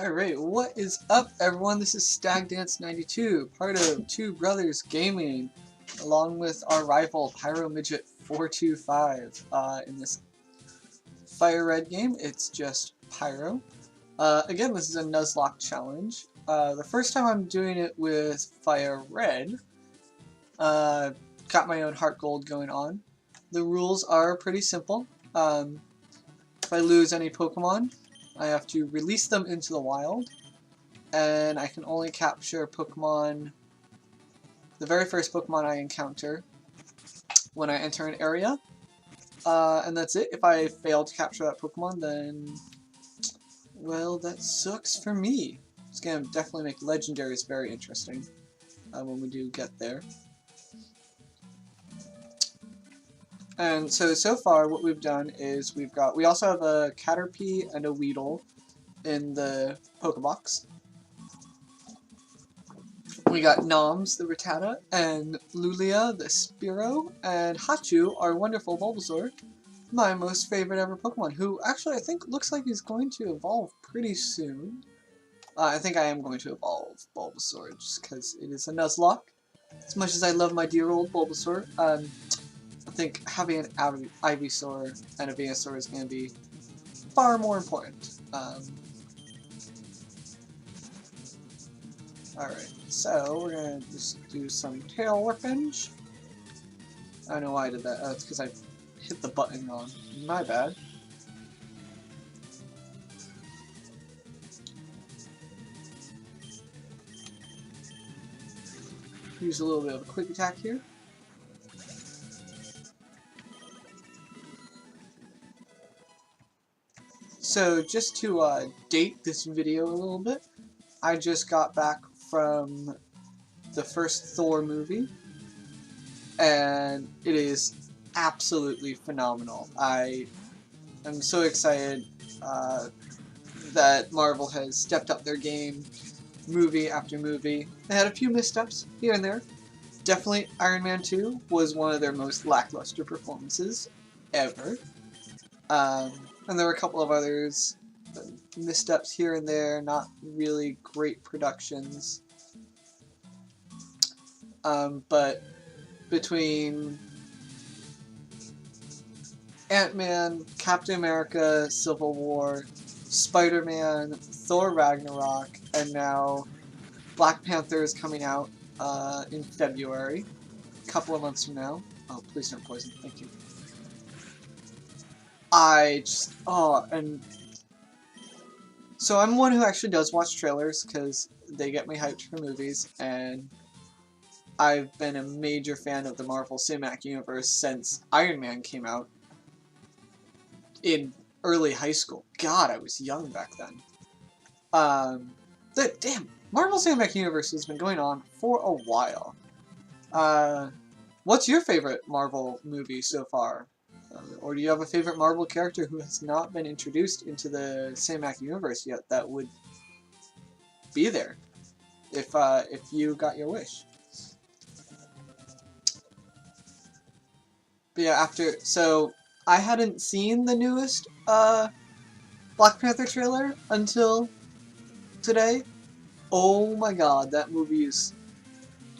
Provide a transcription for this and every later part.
Alright, what is up everyone? This is StagDance92, part of Two Brothers Gaming, along with our rival PyroMidget425. In this Fire Red game, it's just Pyro. Again, this is a Nuzlocke challenge. The first time I'm doing it with Fire Red, got my own Heart Gold going on. The rules are pretty simple. If I lose any Pokemon, I have to release them into the wild, and I can only capture Pokemon, the very first Pokemon I encounter when I enter an area, and that's it. If I fail to capture that Pokemon, then, well, that sucks for me. It's going to definitely make Legendaries very interesting when we do get there. And so far what we've done is we also have a Caterpie and a Weedle in the Pokebox. We got Noms, the Rattata, and Lulia, the Spearow, and Hachu, our wonderful Bulbasaur, my most favorite ever Pokemon, who actually I think looks like he's going to evolve pretty soon. I think I am going to evolve Bulbasaur just because it is a Nuzlocke. As much as I love my dear old Bulbasaur, I think having an Ivysaur and a Venusaur is going to be far more important. Alright, so we're going to just do some tail whippage. I don't know why I did that. It's because I hit the button wrong. My bad. Use a little bit of a quick attack here. So just to date this video a little bit, I just got back from the first Thor movie, and it is absolutely phenomenal. I am so excited that Marvel has stepped up their game movie after movie. They had a few missteps here and there. Definitely Iron Man 2 was one of their most lackluster performances ever. And there were a couple of others, missteps here and there, not really great productions. But between Ant-Man, Captain America, Civil War, Spider-Man, Thor Ragnarok, and now Black Panther is coming out in February, a couple of months from now. Oh, please don't poison, thank you. And so I'm one who actually does watch trailers because they get me hyped for movies, and I've been a major fan of the Marvel Cinematic Universe since Iron Man came out in early high school. God, I was young back then. Damn, Marvel Cinematic Universe has been going on for a while. What's your favorite Marvel movie so far? Or do you have a favorite Marvel character who has not been introduced into the Cinematic Universe yet that would be there if you got your wish? But yeah, so I hadn't seen the newest Black Panther trailer until today. Oh my god, that movie is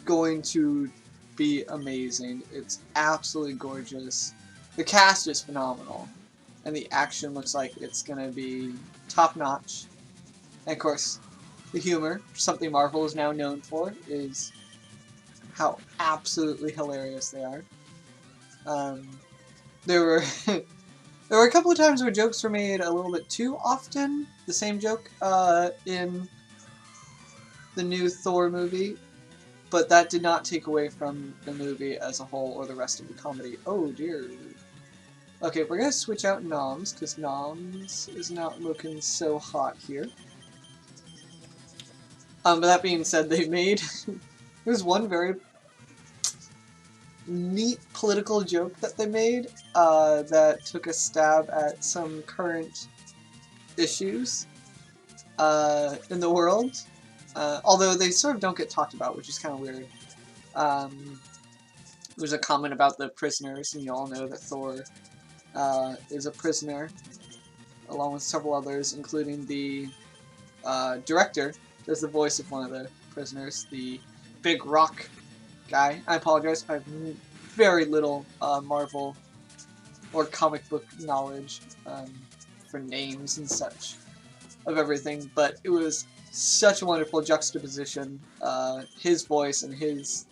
going to be amazing. It's absolutely gorgeous. The cast is phenomenal, and the action looks like it's going to be top-notch. And of course, the humor, something Marvel is now known for, is how absolutely hilarious they are. There were there were a couple of times where jokes were made a little bit too often. The same joke in the new Thor movie, but that did not take away from the movie as a whole or the rest of the comedy. Oh dear. Okay, we're gonna switch out Noms, because Noms is not looking so hot here. But that being said, they made... There's one very neat political joke that they made that took a stab at some current issues in the world. Although they sort of don't get talked about, which is kind of weird. There's a comment about the prisoners, and you all know that Thor is a prisoner, along with several others, including the director does the voice of one of the prisoners, the big rock guy. I apologize, I have very little Marvel or comic book knowledge for names and such of everything, but it was such a wonderful juxtaposition, his voice and his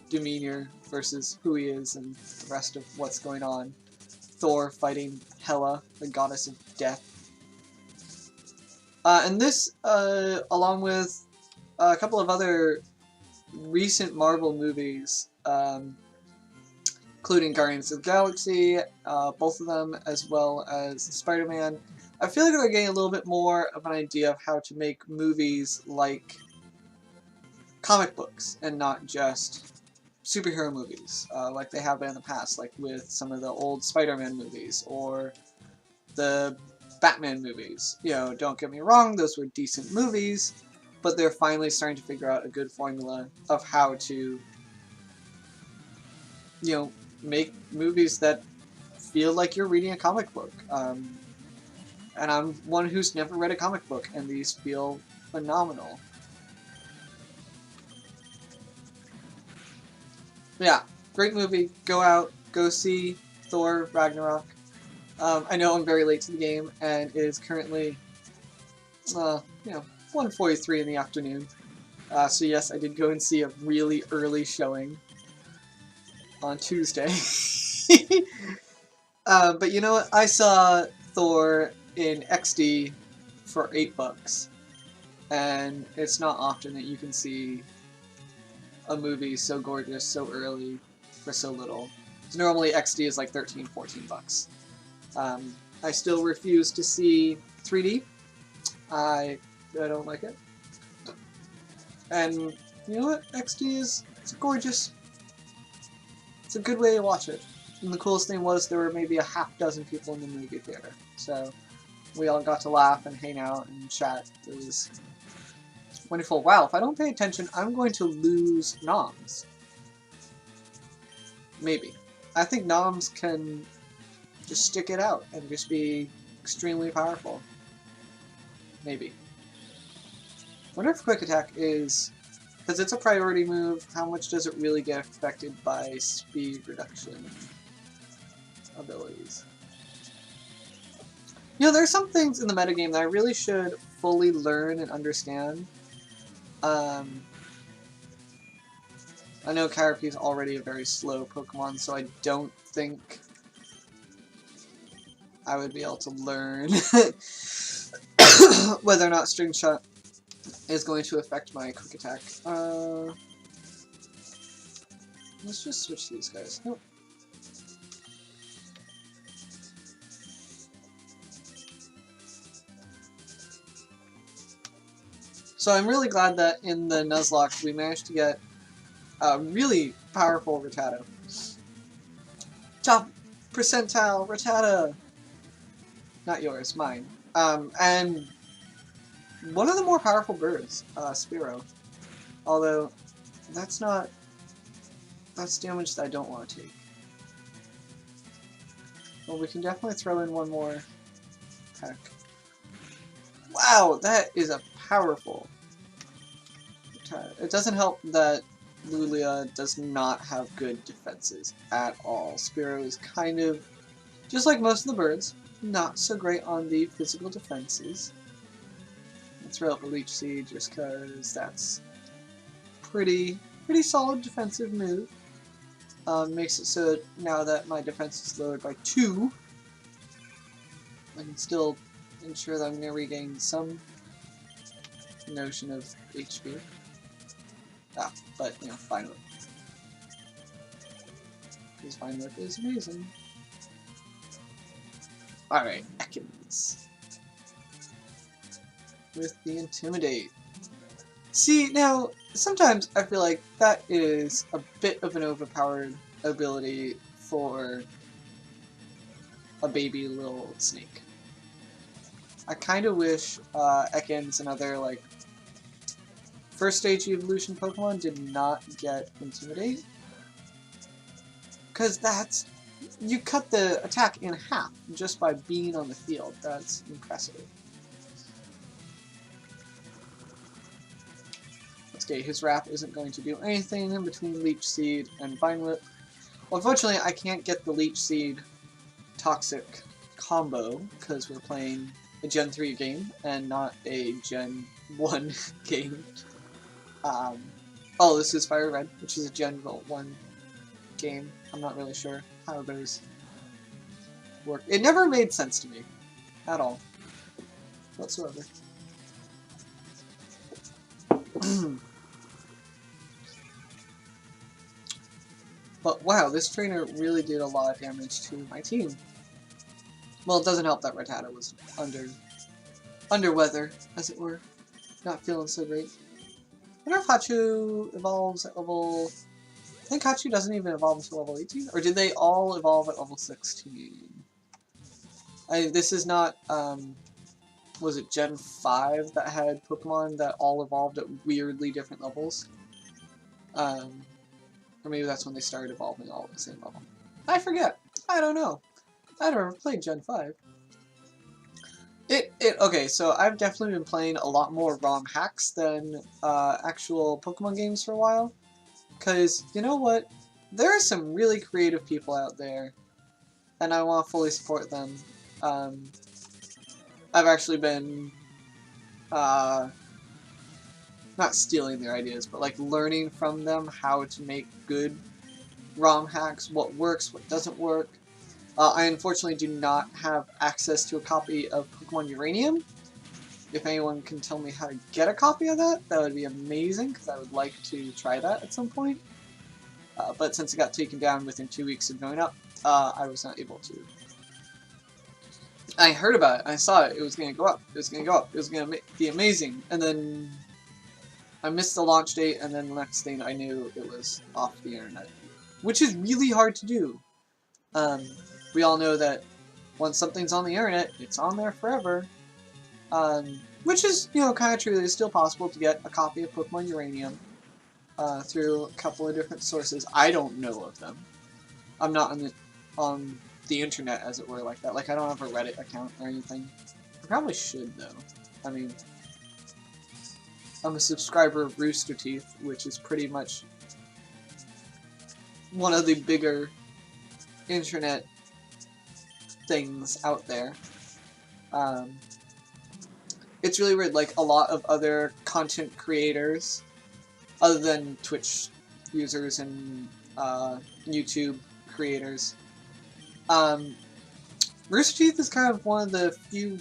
demeanor versus who he is and the rest of what's going on. Thor fighting Hela, the goddess of death. And this, along with a couple of other recent Marvel movies, including Guardians of the Galaxy, both of them, as well as Spider-Man, I feel like they're getting a little bit more of an idea of how to make movies like comic books and not just superhero movies like they have been in the past, like with some of the old Spider-Man movies or the Batman movies. You know, don't get me wrong, those were decent movies, but they're finally starting to figure out a good formula of how to, you know, make movies that feel like you're reading a comic book. And I'm one who's never read a comic book, and these feel phenomenal. Yeah, great movie. Go out, go see Thor Ragnarok. I know I'm very late to the game, and it is currently, you know, 1:43 in the afternoon. So yes, I did go and see a really early showing on Tuesday. But you know what? I saw Thor in XD for $8, and it's not often that you can see a movie so gorgeous so early for so little. So normally XD is like $13, $14. I still refuse to see 3D. I don't like it. And you know what? XD is it's gorgeous. It's a good way to watch it. And the coolest thing was there were maybe a half dozen people in the movie theater. So we all got to laugh and hang out and chat. It was wonderful. Wow, if I don't pay attention, I'm going to lose noms. Maybe. I think noms can just stick it out and just be extremely powerful. Maybe. Wonder if Quick Attack is, because it's a priority move, how much does it really get affected by speed reduction abilities? You know, there's some things in the metagame that I really should fully learn and understand. I know Caterpie is already a very slow Pokemon, so I don't think I would be able to learn whether or not String Shot is going to affect my Quick Attack. Let's just switch these guys. Nope. So I'm really glad that in the Nuzlocke we managed to get a really powerful Rattata. Top percentile Rattata! Not yours, mine. And one of the more powerful birds, Spearow. Although, that's damage that I don't want to take. Well, we can definitely throw in one more attack. Wow, that is a powerful attack. It doesn't help that Lulia does not have good defenses at all. Spearow is kind of, just like most of the birds, not so great on the physical defenses. Let's throw up a Leech Seed just because that's pretty solid defensive move. Makes it so that now that my defense is lowered by 2, I can still ensure that I'm going to regain some notion of HP. But, you know, Vine Whip. Because Vine Whip is amazing. Alright, Ekans. With the Intimidate. See, now, sometimes I feel like that is a bit of an overpowered ability for a baby little snake. I kind of wish Ekans and other, like, first stage evolution Pokemon did not get Intimidate. Because that's, you cut the attack in half just by being on the field. That's impressive. okay, his wrap isn't going to do anything in between Leech Seed and Vine Whip. Well, unfortunately, I can't get the Leech Seed Toxic combo because we're playing a Gen 3 game and not a Gen 1 game. Oh, this is Fire Red, which is a Gen 1 game. I'm not really sure how those work. It never made sense to me at all, whatsoever. But wow, this trainer really did a lot of damage to my team. Well, it doesn't help that Rattata was under weather, as it were. Not feeling so great. I wonder if Hachu evolves at level... I think Hachu doesn't even evolve until level 18? Or did they all evolve at level 16? This is not, was it Gen 5 that had Pokemon that all evolved at weirdly different levels? Or maybe that's when they started evolving all at the same level. I forget. I don't know. I never played Gen 5. Okay, so I've definitely been playing a lot more ROM hacks than actual Pokemon games for a while. Because, you know what? There are some really creative people out there, and I want to fully support them. I've actually been, not stealing their ideas, but like learning from them how to make good ROM hacks, what works, what doesn't work. I unfortunately do not have access to a copy of Pokemon Uranium. If anyone can tell me how to get a copy of that, that would be amazing, because I would like to try that at some point. But since it got taken down within 2 weeks of going up, I was not able to. I heard about it, I saw it, it was going to go up, it was going to go up, it was going to be amazing, and then I missed the launch date, and then the next thing I knew, it was off the internet. Which is really hard to do. We all know that once something's on the internet, it's on there forever. Which is, you know, kind of true. It's still possible to get a copy of Pokemon Uranium through a couple of different sources. I don't know of them. I'm not on the internet, as it were, like that. Like, I don't have a Reddit account or anything. I probably should, though. I mean, I'm a subscriber of Rooster Teeth, which is pretty much one of the bigger internet things out there. It's really weird, like a lot of other content creators, other than Twitch users and YouTube creators, Rooster Teeth is kind of one of the few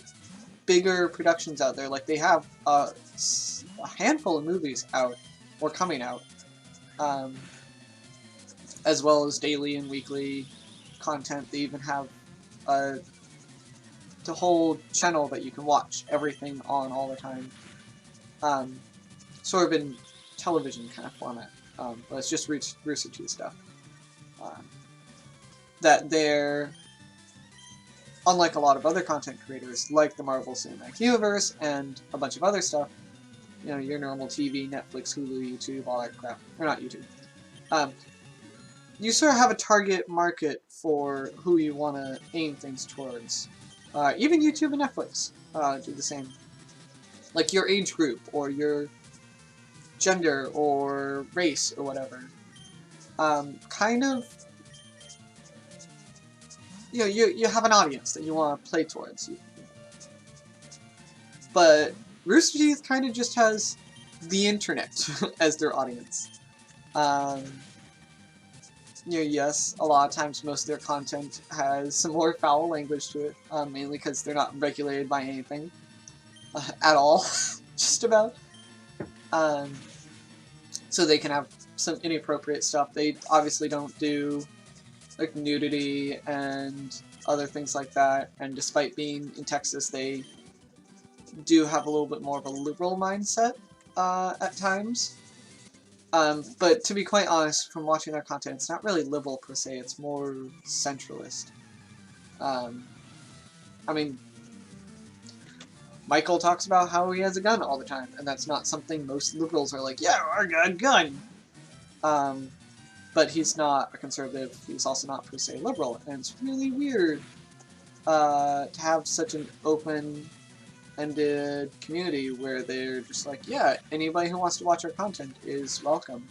bigger productions out there. Like, they have a handful of movies out, or coming out, as well as daily and weekly content. They even have the whole channel that you can watch everything on all the time. Sort of in television kind of format, but it's just Rooster Teeth stuff. That they're, unlike a lot of other content creators, like the Marvel Cinematic Universe and a bunch of other stuff, you know, your normal TV, Netflix, Hulu, YouTube, all that crap. Or not YouTube. You sort of have a target market for who you want to aim things towards. Even YouTube and Netflix do the same. Like your age group, or your gender, or race, or whatever. Kind of, you know, you have an audience that you want to play towards. But Rooster Teeth kind of just has the internet as their audience. You know, yes, a lot of times most of their content has some more foul language to it, mainly because they're not regulated by anything at all, just about. So they can have some inappropriate stuff. They obviously don't do like nudity and other things like that, and despite being in Texas, they do have a little bit more of a liberal mindset at times. But to be quite honest, from watching their content, it's not really liberal per se, it's more centralist. I mean, Michael talks about how he has a gun all the time, and that's not something most liberals are like, yeah, I got a gun! But he's not a conservative, he's also not per se liberal, and it's really weird to have such an open open-ended community where they're just like, yeah, anybody who wants to watch our content is welcome.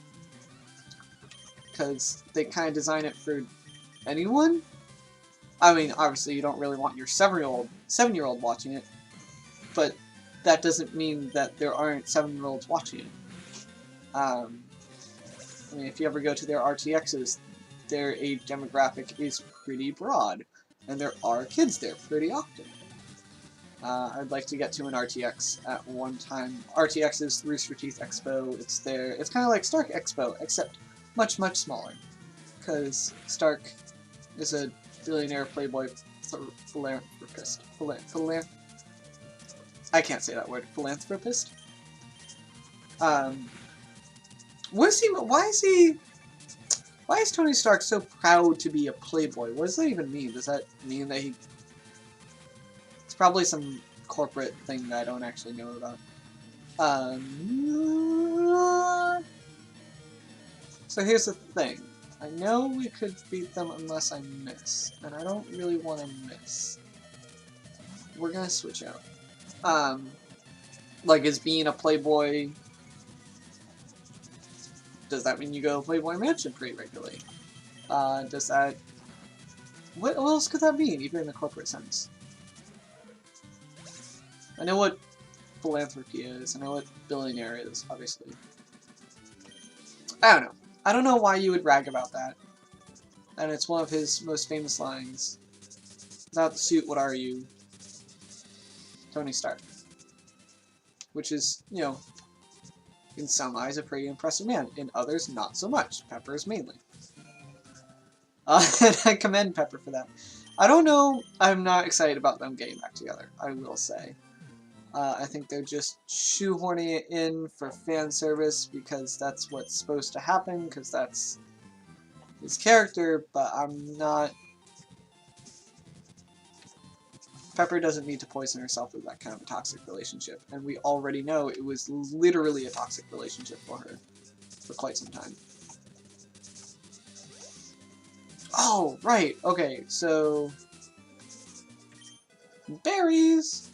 Because they kind of design it for anyone. I mean, obviously you don't really want your 7-year-old watching it, but that doesn't mean that there aren't 7-year-olds watching it. I mean, if you ever go to their RTXs, their age demographic is pretty broad, and there are kids there pretty often. I'd like to get to an RTX at one time. RTX is Rooster Teeth Expo. It's there. It's kind of like Stark Expo, except much, much smaller. Because Stark is a billionaire playboy philanthropist. I can't say that word. Philanthropist? Why is Tony Stark so proud to be a playboy? What does that even mean? Does that mean that he... It's probably some corporate thing that I don't actually know about. So here's the thing. I know we could beat them unless I miss, and I don't really want to miss. We're gonna switch out. Like, is being a playboy... Does that mean you go to Playboy Mansion pretty regularly? Does that... What else could that mean, even in a corporate sense? I know what philanthropy is, I know what billionaire is, obviously. I don't know. I don't know why you would brag about that. And it's one of his most famous lines. Without the suit, what are you? Tony Stark. Which is, you know, in some eyes a pretty impressive man, in others not so much. Pepper's mainly. And I commend Pepper for that. I don't know, I'm not excited about them getting back together, I will say. I think they're just shoehorning it in for fan service because that's what's supposed to happen, because that's his character, but I'm not... Pepper doesn't need to poison herself with that kind of a toxic relationship, and we already know it was literally a toxic relationship for her for quite some time. Oh, right, okay, so... Berries!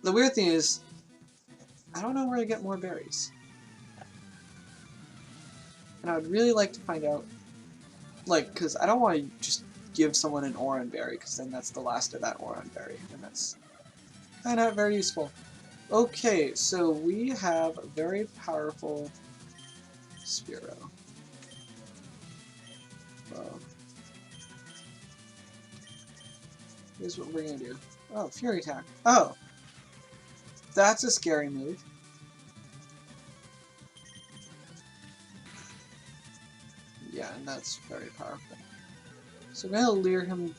The weird thing is, I don't know where to get more berries. And I would really like to find out, like, because I don't want to just give someone an Oran berry, because then that's the last of that Oran berry, and that's kind of not very useful. Okay, so we have a very powerful Spearow. Well, here's what we're going to do. Oh, Fury Attack. Oh! That's a scary move. Yeah, and that's very powerful. So I'm going to lure him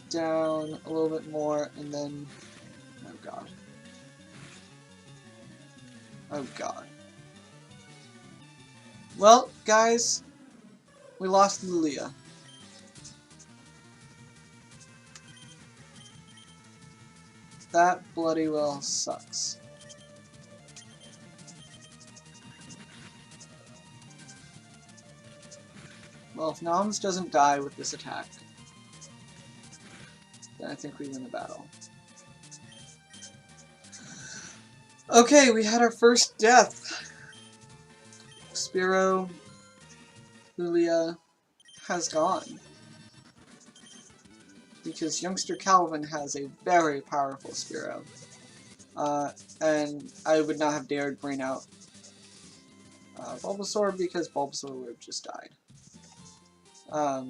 down a little bit more, and then... Oh god. Oh god. Well, guys, we lost Lulia. That bloody well sucks. Well, if Noms doesn't die with this attack, then I think we win the battle. Okay, we had our first death. Spearow, Lulia, has gone. Because youngster Calvin has a very powerful Spearow. And I would not have dared bring out Bulbasaur because Bulbasaur would have just died. What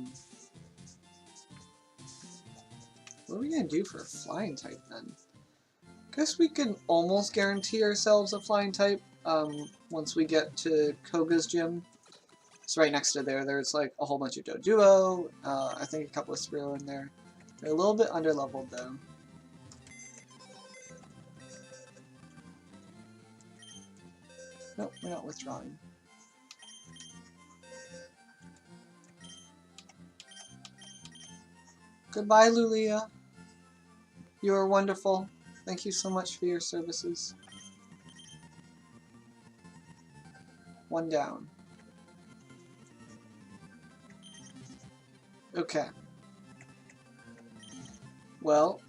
are we going to do for a flying type then? Guess we can almost guarantee ourselves a flying type once we get to Koga's gym. It's right next to there. There's like a whole bunch of Doduo, I think a couple of Spearow in there. They're a little bit underleveled though. Nope, we're not withdrawing. Goodbye, Lulia. You are wonderful. Thank you so much for your services. One down. Okay. Well,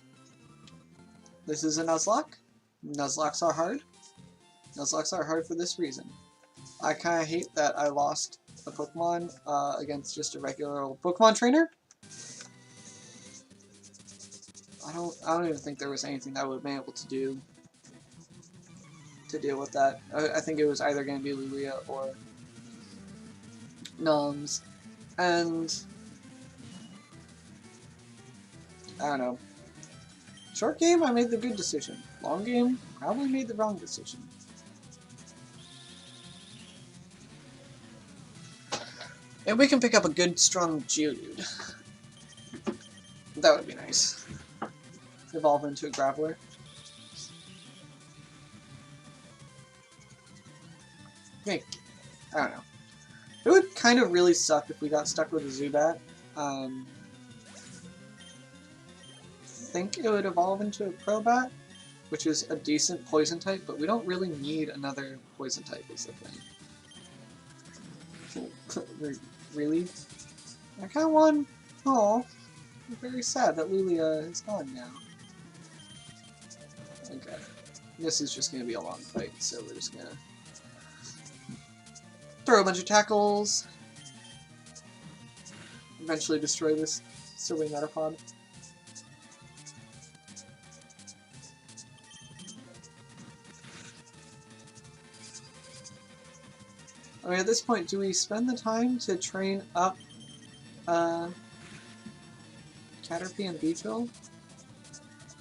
This is a Nuzlocke. Nuzlocks are hard. Nuzlocks are hard for this reason. I kind of hate that I lost a Pokemon against just a regular old Pokemon trainer. I don't even think there was anything that I would have been able to do to deal with that. I think it was either going to be Lulia or Nums, and I don't know. Short game, I made the good decision. Long game, probably made the wrong decision. And we can pick up a good, strong Geodude. That would be nice. Evolve into a Graveler. Okay, I don't know. It would kind of really suck if we got stuck with a Zubat. I think it would evolve into a Crobat, which is a decent poison type, but we don't really need another poison type is the thing. Really? I kind of want... Oh, I'm very sad that Lulia is gone now. Okay. This is just going to be a long fight, so we're just going to throw a bunch of tackles. Eventually destroy this silly Metapod. I mean, at this point, do we spend the time to train up Caterpie and Beetle?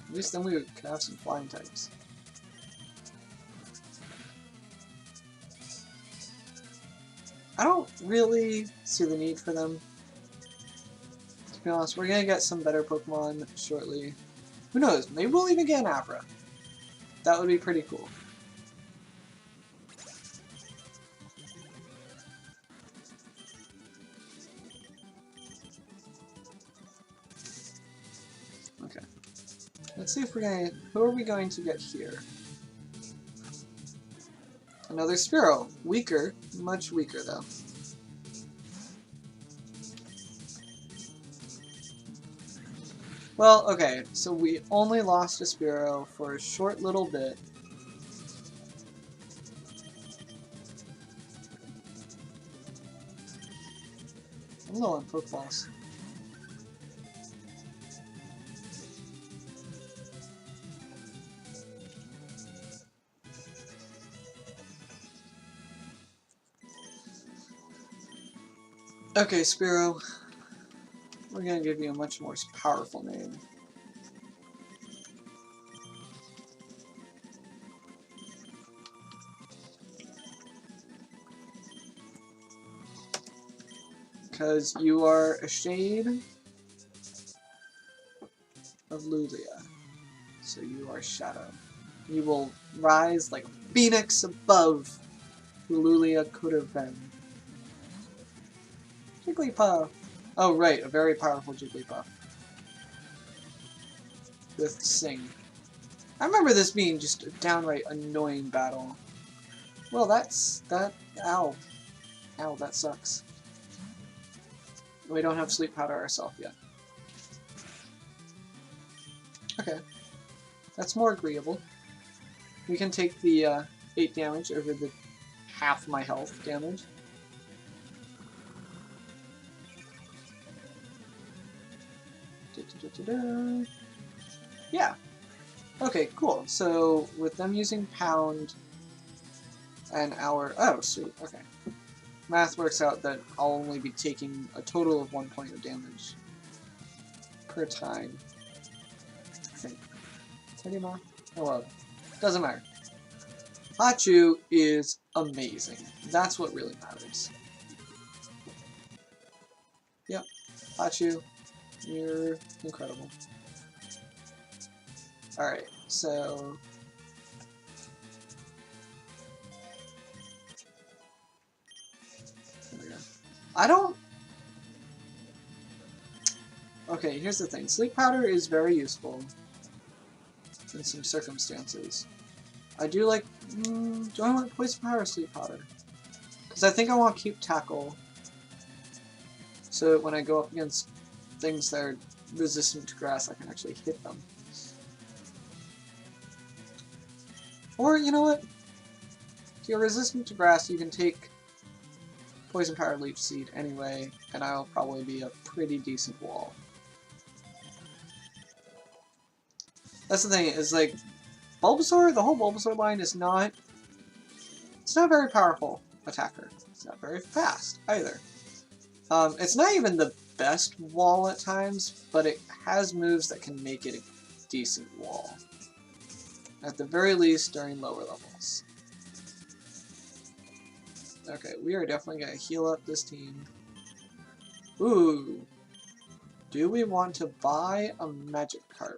At least then we could have some flying types. I don't really see the need for them. To be honest, we're gonna get some better Pokemon shortly. Who knows? Maybe we'll even get an Abra. That would be pretty cool. Okay. Let's see if we're gonna... Who are we going to get here? Another Spearow. Weaker. Much weaker, though. Well, okay, so we only lost a Spearow for a short little bit. I'm low on Pokeballs. Okay, Spearow. We're gonna give you a much more powerful name. Because you are a shade of Lulia. So you are Shadow. You will rise like a phoenix above who Lulia could have been. Jigglypuff! Oh right, a very powerful Jigglypuff. With Sing. I remember this being just a downright annoying battle. Well, that's... that... ow. Ow, that sucks. We don't have Sleep Powder ourselves yet. Okay. That's more agreeable. We can take the 8 damage over the half my health damage. Yeah. Okay, cool. So with them using Pound and our... Oh, sweet. Okay. Math works out that I'll only be taking a total of 1 point of damage per time. I think. Teddy Math? Oh well. Doesn't matter. Hachu is amazing. That's what really matters. Yep. Hachu, you're incredible. Alright, so... there we go. I don't... Okay, here's the thing. Sleep Powder is very useful in some circumstances. I do like... do I want Poison Powder or Sleep Powder? Because I think I want to keep Tackle. So that when I go up against things that are resistant to grass, I can actually hit them. Or, you know what? If you're resistant to grass, you can take Poison Powered Leech Seed anyway, and I'll probably be a pretty decent wall. That's the thing, is like, Bulbasaur, the whole Bulbasaur line is not... It's not a very powerful attacker. It's not very fast, either. It's not even the best wall at times, but it has moves that can make it a decent wall. At the very least, during lower levels. Okay, we are definitely going to heal up this team. Ooh. Do we want to buy a Magikarp?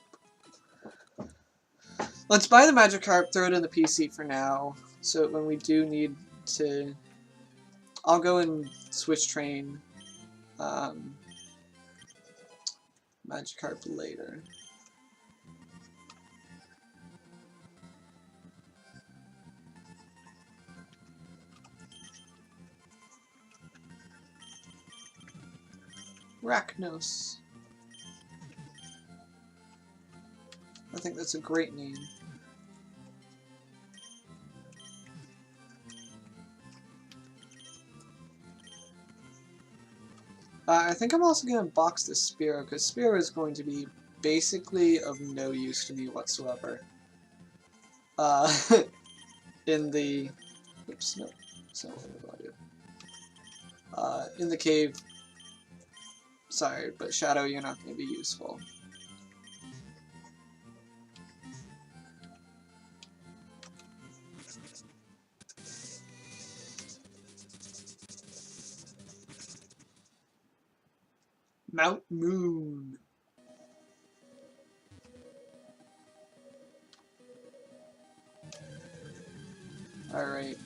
Let's buy the Magikarp, throw it in the PC for now, so when we do need to... I'll go and switch train Magikarp later. Raknos. I think that's a great name. I think I'm also going to box the Spearow, because Spearow is going to be basically of no use to me whatsoever. In the... Oops, no. That's not what I do. In the cave... Sorry, but Shadow, you're not going to be useful. Mount Moon. Alright.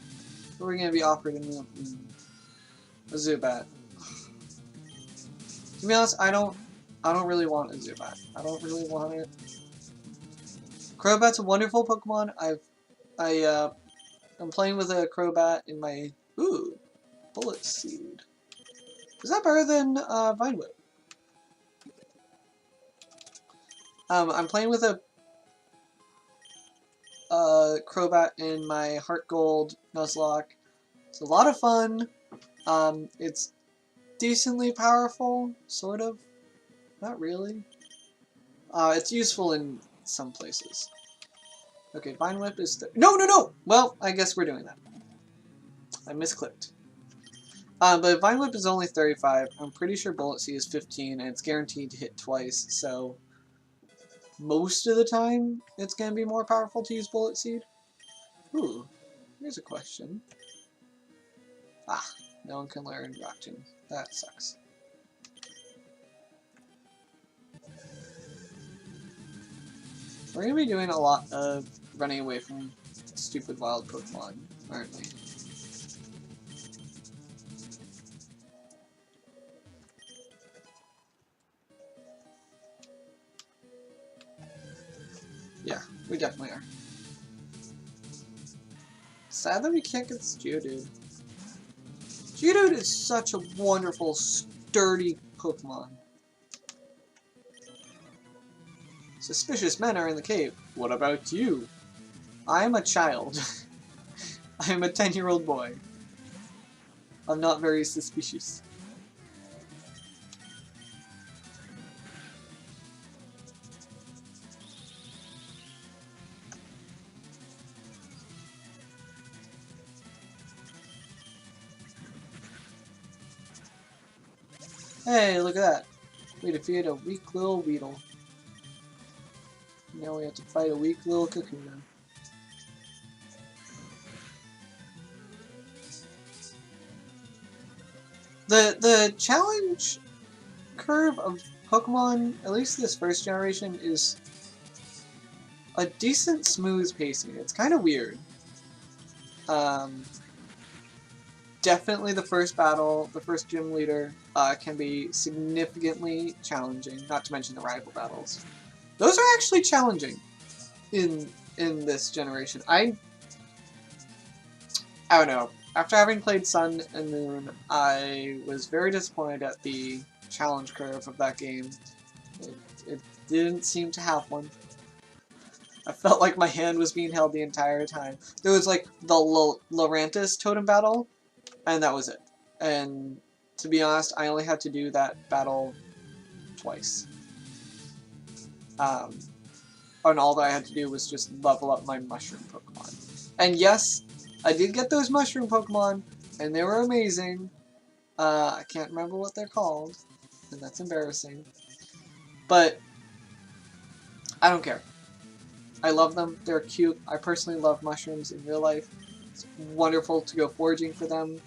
What are we going to be offered in Mount Moon? A Zubat. To be honest, I don't really want a Zubat. I don't really want it. Crobat's a wonderful Pokemon. I'm playing with a Crobat in my... Ooh! Bullet Seed. Is that better than Vine Whip? I'm playing with a Crobat in my Heart Gold Nuzlocke. It's a lot of fun. It's decently powerful, sort of. Not really. It's useful in some places. Okay, Vine Whip is... No! Well, I guess we're doing that. I misclicked. But Vine Whip is only 35. I'm pretty sure Bullet Seed is 15, and it's guaranteed to hit twice, so... Most of the time, it's going to be more powerful to use Bullet Seed. Ooh, here's a question. Ah, no one can learn Rock Tomb. That sucks. We're going to be doing a lot of running away from stupid wild Pokemon, aren't we? Yeah, we definitely are. Sad that we can't get this Geodude. Geodude is such a wonderful, sturdy Pokemon. Suspicious men are in the cave. What about you? I am a child. I am a 10-year-old boy. I'm not very suspicious. Hey, look at that. We defeated a weak little Weedle. Now we have to fight a weak little Kakuna. The challenge curve of Pokemon, at least this first generation, is a decent smooth pacing. It's kind of weird. Definitely the first battle, the first gym leader, can be significantly challenging, not to mention the rival battles. Those are actually challenging in this generation. I don't know. After having played Sun and Moon, I was very disappointed at the challenge curve of that game. It didn't seem to have one. I felt like my hand was being held the entire time. There was like the Lurantis totem battle, and that was it. And to be honest, I only had to do that battle twice. And all that I had to do was just level up my mushroom Pokemon. And yes, I did get those mushroom Pokemon, and they were amazing. I can't remember what they're called, and that's embarrassing. But I don't care. I love them. They're cute. I personally love mushrooms in real life. It's wonderful to go foraging for them.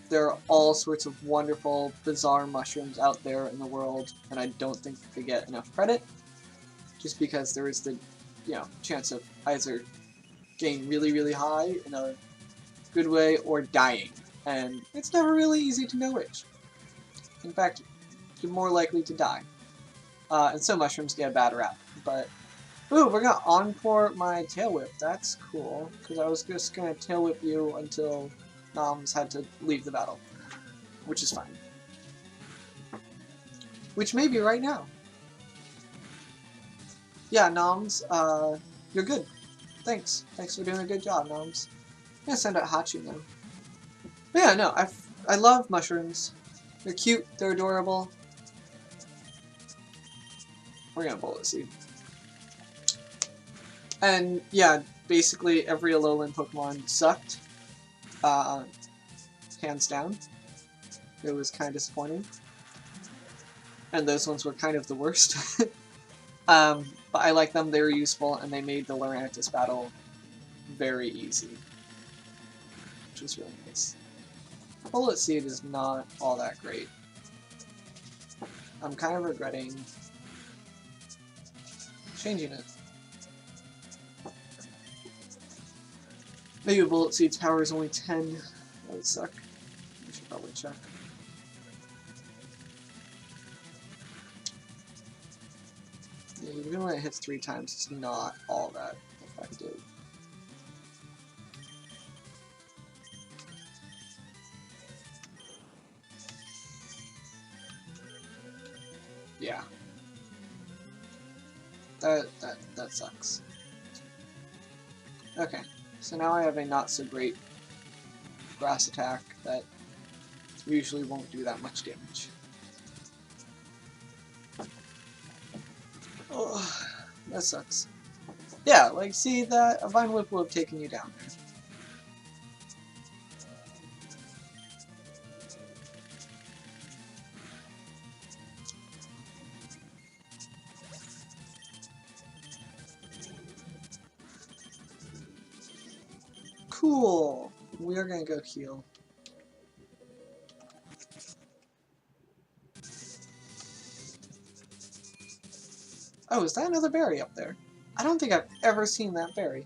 There are all sorts of wonderful, bizarre mushrooms out there in the world, and I don't think they get enough credit. Just because there is the, chance of either getting really, really high in a good way or dying. And it's never really easy to know which. In fact, you're more likely to die. And some mushrooms get a bad rap, but... Ooh, we're gonna encore my Tail Whip. That's cool, because I was just gonna Tail Whip you until Noms had to leave the battle, which is fine. Which may be right now. Yeah, Noms, you're good. Thanks. Thanks for doing a good job, Noms. I'm gonna send out Hachi now. But yeah, no, I love mushrooms. They're cute, they're adorable. We're gonna Bullet Seed. And yeah, basically every Alolan Pokemon sucked. Hands down. It was kind of disappointing. And those ones were kind of the worst. But I like them, they were useful, and they made the Lurantis battle very easy. Which was really nice. Bullet Seed is not all that great. I'm kind of regretting changing it. Maybe Bullet Seed's power is only 10. That would suck. I should probably check. Yeah, even when it hits 3 times, it's not all that effective. Yeah. That sucks. Okay. So now I have a not-so-great grass attack that usually won't do that much damage. Oh, that sucks. Yeah, like, see, a Vine Whip would have taken you down there. Cool! We are gonna go heal. Oh, is that another berry up there? I don't think I've ever seen that berry.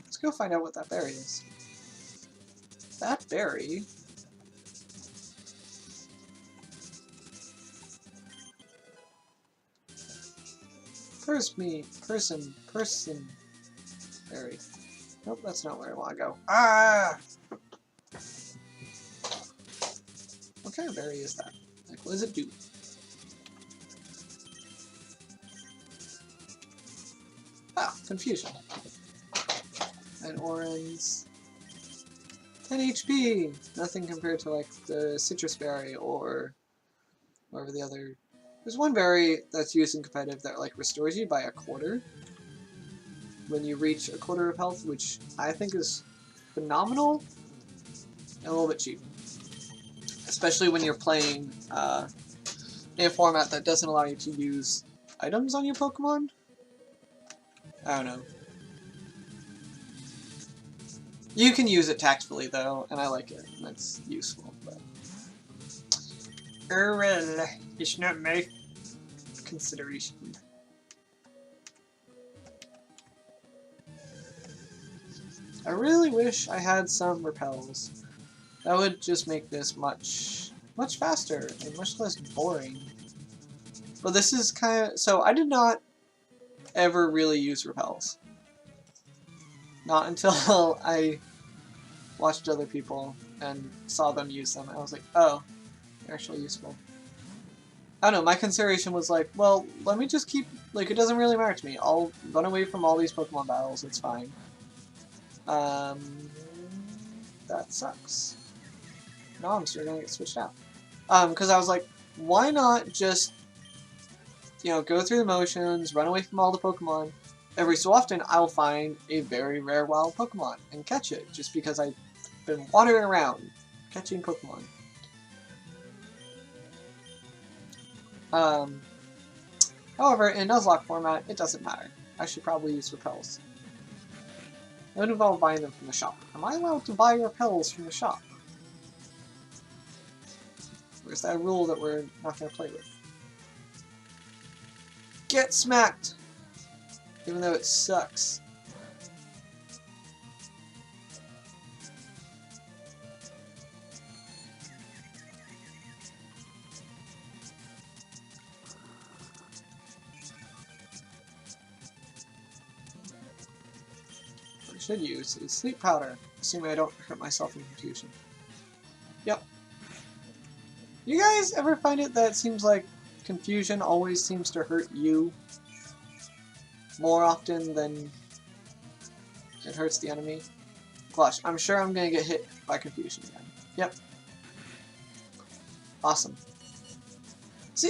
Let's go find out what that berry is. That berry... person berry. Nope, that's not where I want to go. Ah! What kind of berry is that? Like, what does it do? Ah, confusion. And orange. 10 HP! Nothing compared to, like, the citrus berry or whatever the other... There's one berry that's used in competitive that, like, restores you by 1/4 when you reach 1/4 of health, which I think is phenomenal and a little bit cheap. Especially when you're playing in a format that doesn't allow you to use items on your Pokemon. I don't know. You can use it tactfully, though, and I like it, and that's useful, but... well, it's not my consideration. I really wish I had some repels. That would just make this much faster and much less boring. But this is kind of... So I did not ever really use repels. Not until I watched other people and saw them use them. I was like, oh, they're actually useful. I don't know, my consideration was like, well, let me just keep, like, it doesn't really matter to me. I'll run away from all these Pokemon battles, it's fine. That sucks. Noms are gonna get switched out. Because I was like, why not just, you know, go through the motions, run away from all the Pokemon. Every so often, I'll find a very rare wild Pokemon and catch it, just because I've been wandering around catching Pokemon. However, in Nuzlocke format, it doesn't matter. I should probably use repels. It would involve buying them from the shop. Am I allowed to buy repels from the shop? Or is that a rule that we're not going to play with? Get smacked! Even though it sucks. What I should use is sleep powder, assuming I don't hurt myself in confusion. Yep. You guys ever find it that it seems like confusion always seems to hurt you more often than it hurts the enemy? Gosh, I'm sure I'm gonna get hit by confusion again. Yep. Awesome. See,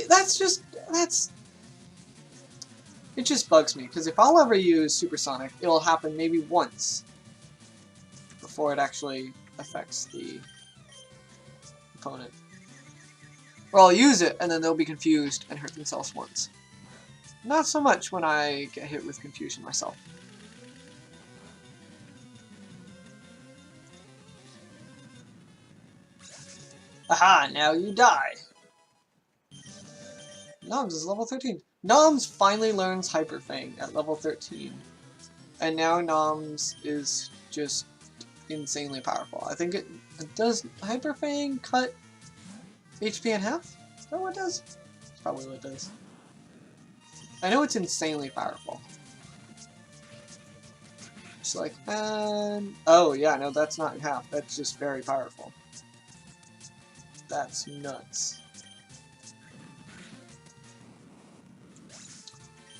it just bugs me, because if I'll ever use Supersonic, it'll happen maybe once before it actually affects the opponent. Or I'll use it, and then they'll be confused and hurt themselves once. Not so much when I get hit with confusion myself. Aha, now you die! Noms is level 13. Noms finally learns Hyper Fang at level 13. And now Noms is just insanely powerful. I think it does Hyper Fang cut HP in half? Is that what it does? That's probably what it does. I know it's insanely powerful. It's like, oh yeah, no, that's not in half. That's just very powerful. That's nuts.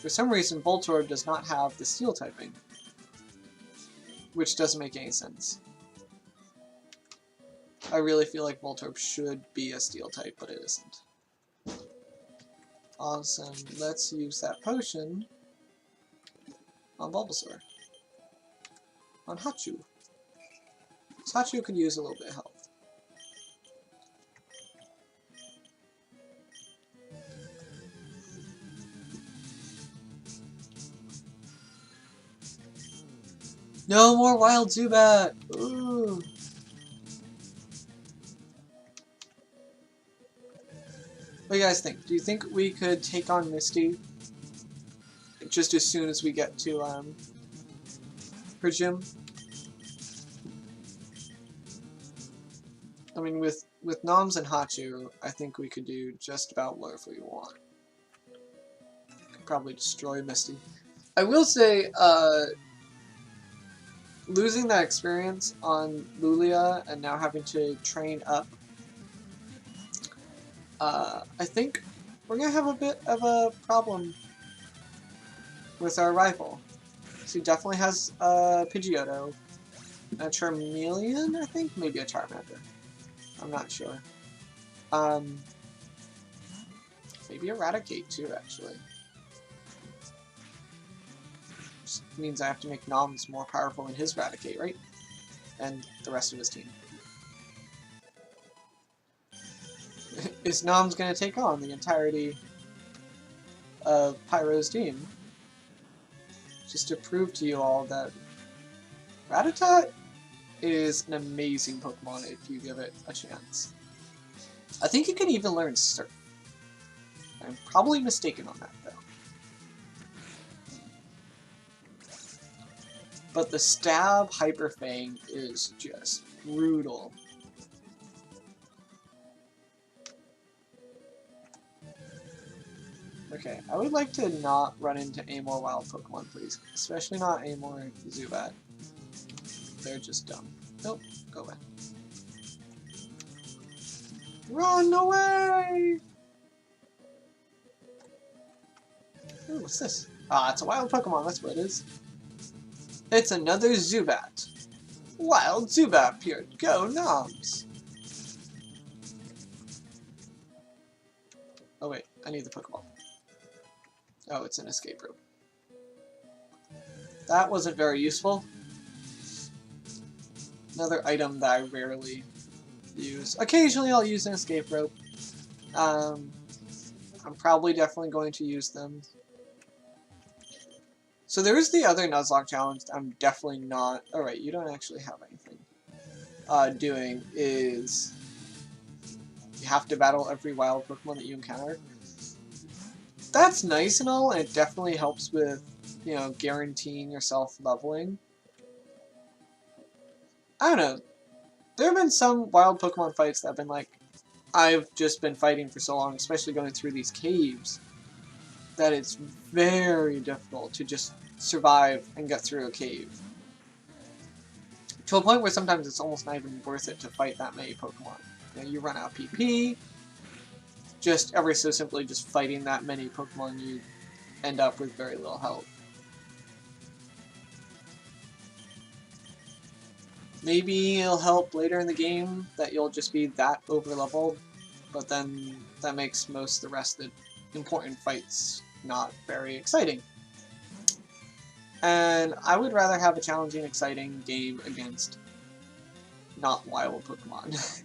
For some reason, Voltorb does not have the Steel typing, which doesn't make any sense. I really feel like Voltorb should be a Steel type, but it isn't. Awesome. Let's use that potion on Bulbasaur. On Hachu. So Hachu could use a little bit of health. No more Wild Zubat! Ooh. What do you guys think? Do you think we could take on Misty just as soon as we get to her gym? I mean, with Noms and Hachu, I think we could do just about whatever we want. Could probably destroy Misty. I will say, losing that experience on Lulia and now having to train up, I think we're going to have a bit of a problem with our rival. So he definitely has a Pidgeotto, a Charmeleon, I think? Maybe a Charmander. I'm not sure. Maybe Eradicate too, actually. Just means I have to make Noms more powerful than his Eradicate, right? And the rest of his team. Is Noms going to take on the entirety of Pyro's team? Just to prove to you all that Rattata is an amazing Pokemon if you give it a chance. I think you can even learn Surf. I'm probably mistaken on that, though. But the Stab Hyper Fang is just brutal. Okay, I would like to not run into any more wild Pokemon, please. Especially not any more Zubat. They're just dumb. Nope, go away. Run away! Ooh, what's this? Ah, it's a wild Pokemon, that's what it is. It's another Zubat. Wild Zubat appeared. Go, Noms! Oh wait, I need the Pokeball. Oh, it's an escape rope. That wasn't very useful. Another item that I rarely use. Occasionally I'll use an escape rope. I'm probably definitely going to use them. So there is the other Nuzlocke challenge I'm definitely not... Alright, you don't actually have anything. Doing is... You have to battle every wild Pokemon that you encounter. That's nice and all, and it definitely helps with, you know, guaranteeing yourself leveling. I don't know. There have been some wild Pokemon fights that have been like, I've just been fighting for so long, especially going through these caves, that it's very difficult to just survive and get through a cave. To a point where sometimes it's almost not even worth it to fight that many Pokemon. You know, you run out of PP, just ever so simply just fighting that many Pokemon, you end up with very little health. Maybe it'll help later in the game that you'll just be that over-leveled, but then that makes most of the rest of the important fights not very exciting. And I would rather have a challenging, exciting game against not wild Pokemon.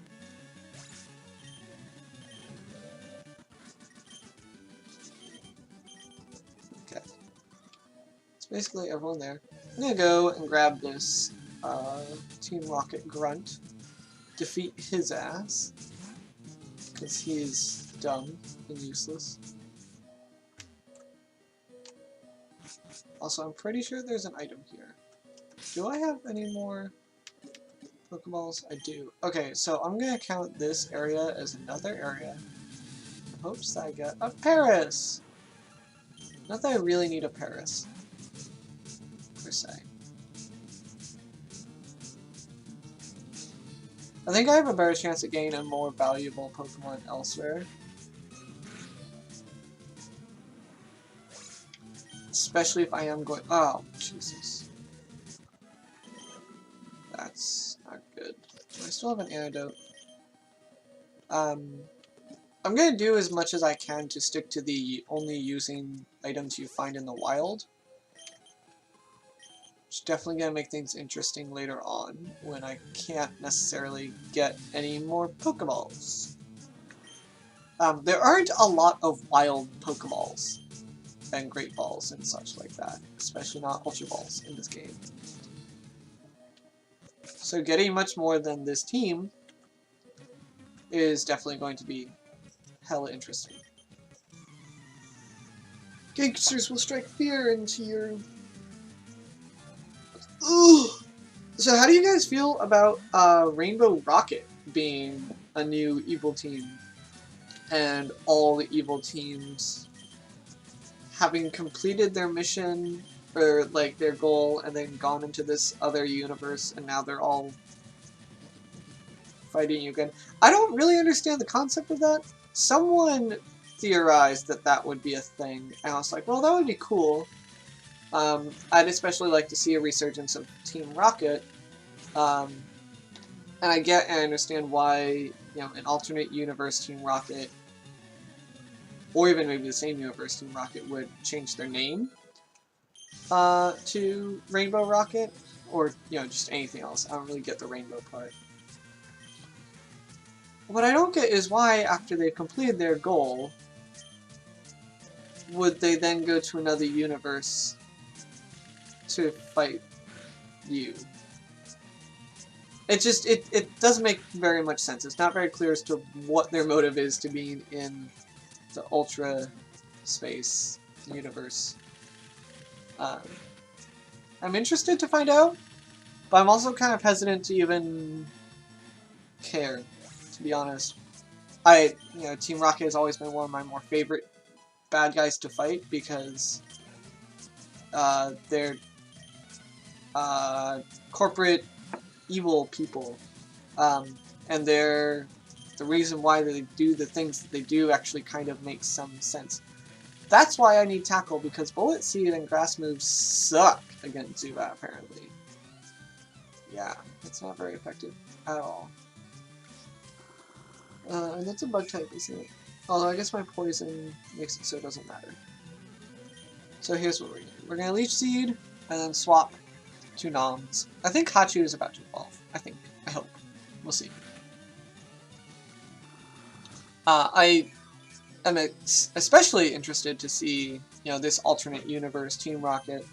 Okay. It's basically everyone there. I'm gonna go and grab this Team Rocket Grunt, defeat his ass, because he's dumb and useless. Also, I'm pretty sure there's an item here. Do I have any more Pokeballs? I do. Okay, so I'm gonna count this area as another area in hopes that I get a Paris! Not that I really need a Paris, per se. I think I have a better chance at getting a more valuable Pokemon elsewhere. Especially if I am going... Oh, Jesus. That's not good. Do I still have an antidote? I'm gonna do as much as I can to stick to the only using items you find in the wild. It's definitely gonna make things interesting later on, when I can't necessarily get any more Pokeballs. There aren't a lot of wild Pokeballs and Great Balls and such like that, especially not Ultra Balls in this game. So getting much more than this team is definitely going to be hella interesting. Gangsters will strike fear into your... Ugh. So how do you guys feel about Rainbow Rocket being a new evil team? And all the evil teams having completed their mission, or like their goal, and then gone into this other universe, and now they're all fighting you again. I don't really understand the concept of that. Someone theorized that that would be a thing, and I was like, well, that would be cool. I'd especially like to see a resurgence of Team Rocket. And I get and understand why, you know, an alternate universe Team Rocket, or even maybe the same universe Team Rocket, would change their name to Rainbow Rocket, or, you know, just anything else. I don't really get the rainbow part. What I don't get is why, after they've completed their goal, would they then go to another universe to fight you? It just, it doesn't make very much sense. It's not very clear as to what their motive is to being in the Ultra Space universe. I'm interested to find out, but I'm also kind of hesitant to even care, to be honest. You know, Team Rocket has always been one of my more favorite bad guys to fight because their corporate evil people, and the reason why they do the things that they do actually kind of makes some sense. That's why I need Tackle, because Bullet Seed and Grass moves suck against Zubat, apparently. Yeah, it's not very effective at all. And that's a bug type, isn't it? Although I guess my poison makes it so it doesn't matter. So here's what we're going to do. We're going to Leech Seed, and then swap to Noms. I think Hachu is about to evolve. I think. I hope. We'll see. I am especially interested to see, this alternate universe Team Rocket.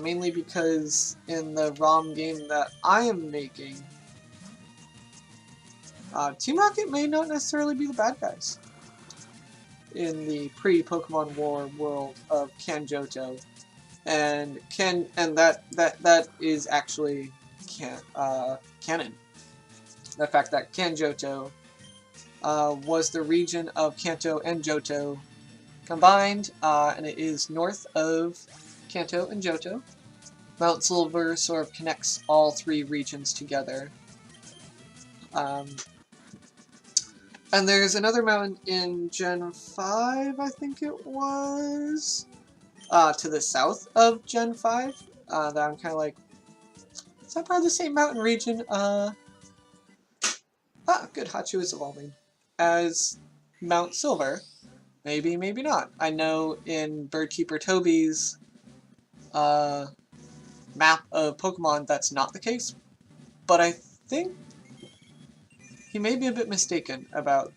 Mainly because in the ROM game that I am making, Team Rocket may not necessarily be the bad guys in the pre-Pokemon War world of Kanjoto, and that is actually canon. The fact that Kanjoto was the region of Kanto and Johto combined, and it is north of Kanto and Johto. Mount Silver sort of connects all three regions together. And there's another mountain in Gen 5, I think it was, to the south of Gen 5, that I'm kind of like, is that part of the same mountain region? Good, Hachu is evolving. As Mount Silver. Maybe, maybe not. I know in Birdkeeper Toby's map of Pokemon that's not the case, but I think he may be a bit mistaken about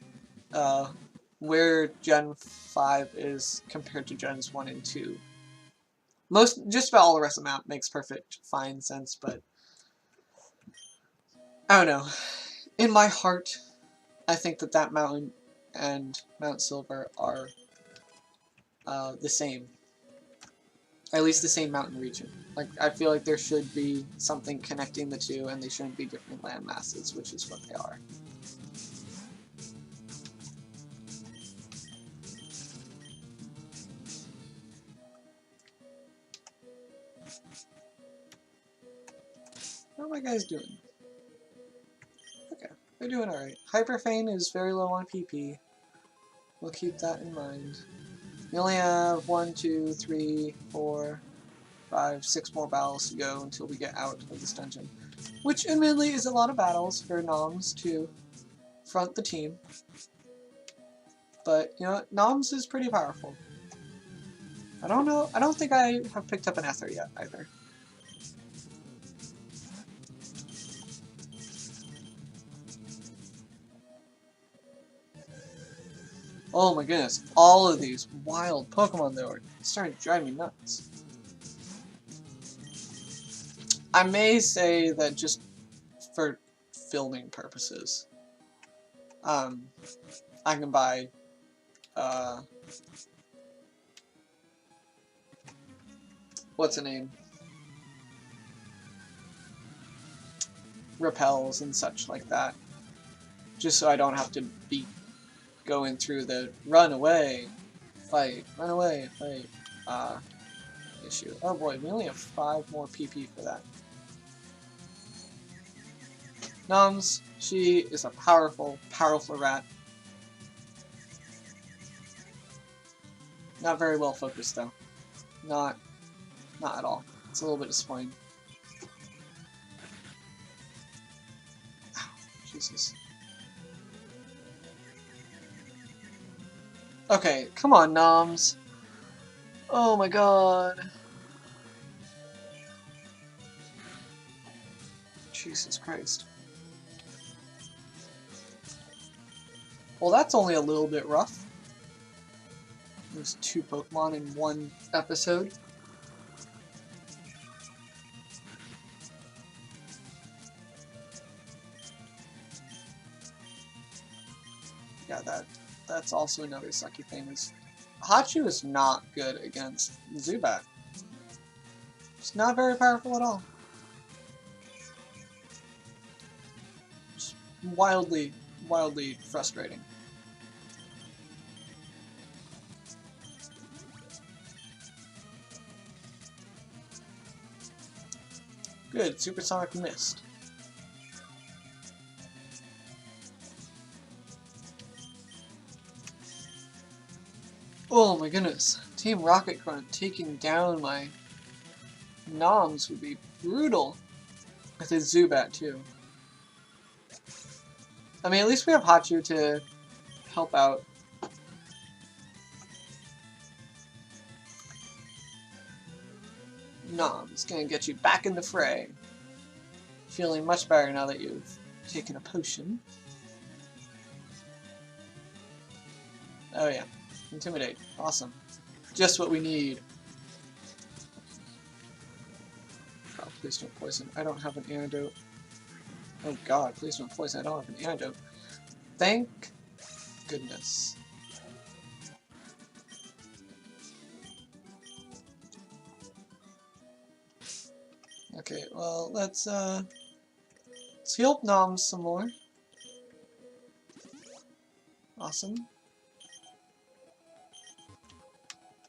where Gen 5 is compared to Gens 1 and 2. Just about all the rest of the map makes perfect, fine sense, but I don't know. In my heart, I think that mountain and Mount Silver are the same. At least the same mountain region. Like, I feel like there should be something connecting the two, and they shouldn't be different land masses, which is what they are. How are my guys doing? Okay, they're doing alright. Hyperfane is very low on PP. We'll keep that in mind. We only have 1, 2, 3, 4, 5, 6 more battles to go until we get out of this dungeon. Which, admittedly, is a lot of battles for Noms to front the team. But, Noms is pretty powerful. I don't think I have picked up an Ether yet, either. Oh my goodness, all of these wild Pokemon though are starting to drive me nuts. I may say that just for filming purposes, I can buy, what's the name? Repels and such like that. Just so I don't have to be going through the run away, fight, issue. Oh boy, we only have 5 more PP for that. Noms, she is a powerful, powerful rat. Not very well focused though. Not at all. It's a little bit disappointing. Ow, Jesus. Okay, come on, Noms. Oh my god. Jesus Christ. Well, that's only a little bit rough. There's 2 Pokemon in 1 episode. Yeah, that's also another sucky thing. Is Hachu is not good against Zubat. It's not very powerful at all. Just wildly, wildly frustrating. Good, Supersonic Mist. Oh my goodness. Team Rocket Grunt taking down my Noms would be brutal. With his Zubat too. I mean, at least we have Hachu to help out. Nom's gonna get you back in the fray. Feeling much better now that you've taken a potion. Oh yeah. Intimidate. Awesome. Just what we need. Oh, please don't poison. I don't have an antidote. Oh god, please don't poison. I don't have an antidote. Thank goodness. Okay, well, let's heal Noms some more. Awesome.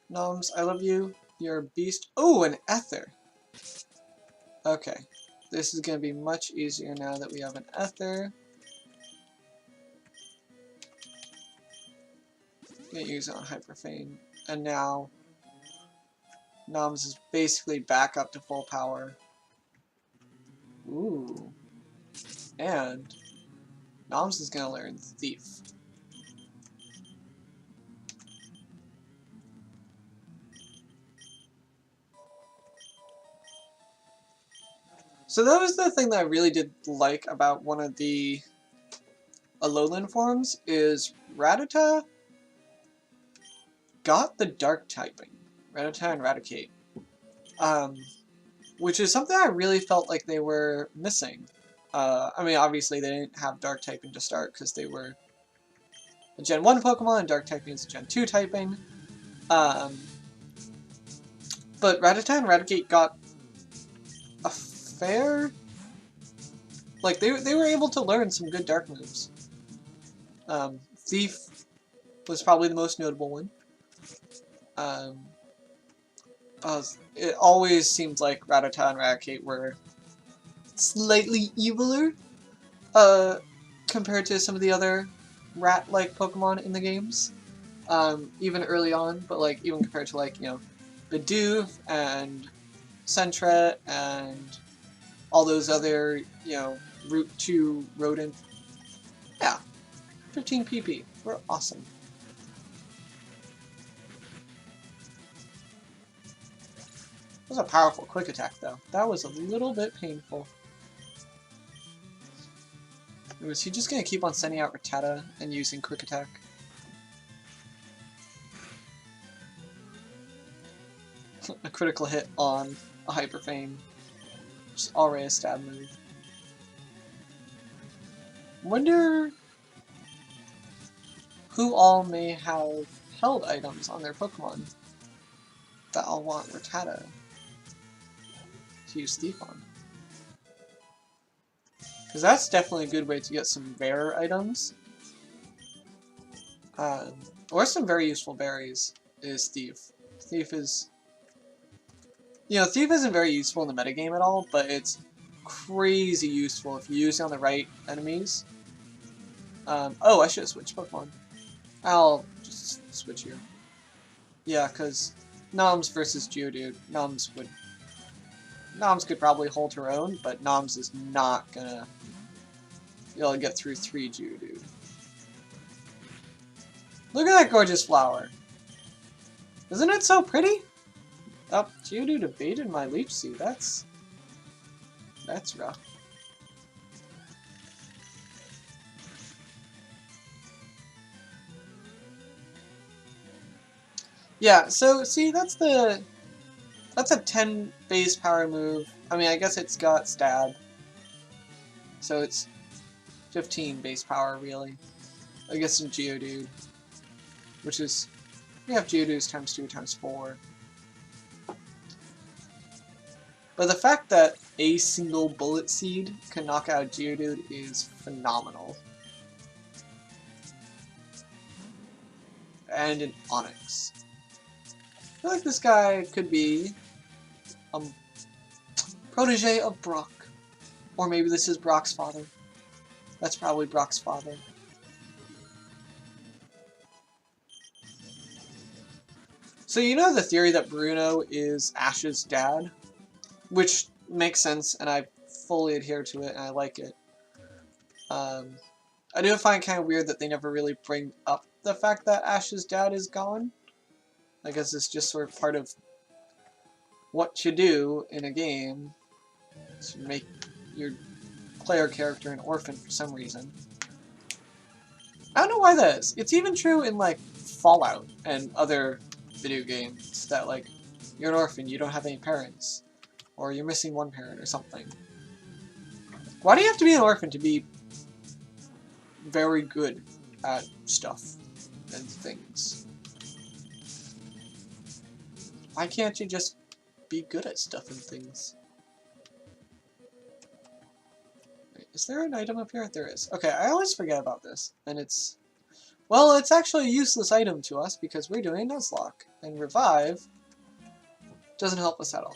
Noms, I love you. You're a beast. Oh, an Ether! Okay. This is going to be much easier now that we have an Ether. Gonna use it on Hyperfane. And now, Noms is basically back up to full power. Ooh. And Noms is going to learn Thief. So that was the thing that I really did like about one of the Alolan forms, is Rattata got the Dark typing. Rattata and Raticate. Which is something I really felt like they were missing. I mean, obviously they didn't have Dark typing to start because they were a Gen 1 Pokemon and Dark typing is a Gen 2 typing. But Rattata and Raticate got a fair... Like, they were able to learn some good Dark moves. Thief was probably the most notable one. It always seemed like Rattata and Raticate were slightly eviler compared to some of the other rat-like Pokemon in the games. Even early on, but like even compared to like, you know, Bidoof and Sentret and all those other, you know, Route 2 rodent. Yeah, 15 PP. We're awesome. That was a powerful quick attack though. That was a little bit painful. Was he just gonna keep on sending out Rattata and using quick attack? A critical hit on a Hyperfane. Just already a stab move. Wonder who all may have held items on their Pokemon that I'll want Rattata to use Thief on. Because that's definitely a good way to get some rare items. Or some very useful berries is Thief. Thief is... You know, Thief isn't very useful in the metagame at all, but it's crazy useful if you use it on the right enemies. Oh, I should have switched Pokemon. I'll just switch here. Yeah, because Noms versus Geodude, Noms could probably hold her own, but Noms is not gonna be able to get through 3 Geodude. Look at that gorgeous flower! Isn't it so pretty? Oh, Geodude evaded my Leech Seed. That's rough. Yeah, so see, that's a 10 base power move. I mean, I guess it's got stab. So it's 15 base power, really. I guess in Geodude. Which is, we have Geodude's times 2 times 4. But the fact that a single Bullet Seed can knock out Geodude is phenomenal. And an Onix. I feel like this guy could be Protege of Brock. Or maybe this is Brock's father. That's probably Brock's father. So you know the theory that Bruno is Ash's dad? Which makes sense, and I fully adhere to it, and I like it. I do find it kind of weird that they never really bring up the fact that Ash's dad is gone. I guess it's just sort of part of what you do in a game to make your player character an orphan for some reason. I don't know why that is. It's even true in like Fallout and other video games that like you're an orphan, you don't have any parents, or you're missing one parent or something. Why do you have to be an orphan to be very good at stuff and things? Why can't you just be good at stuff and things? Wait, is there an item up here? There is. Okay, I always forget about this. And it's... Well, it's actually a useless item to us because we're doing Nuzlocke. And Revive doesn't help us at all.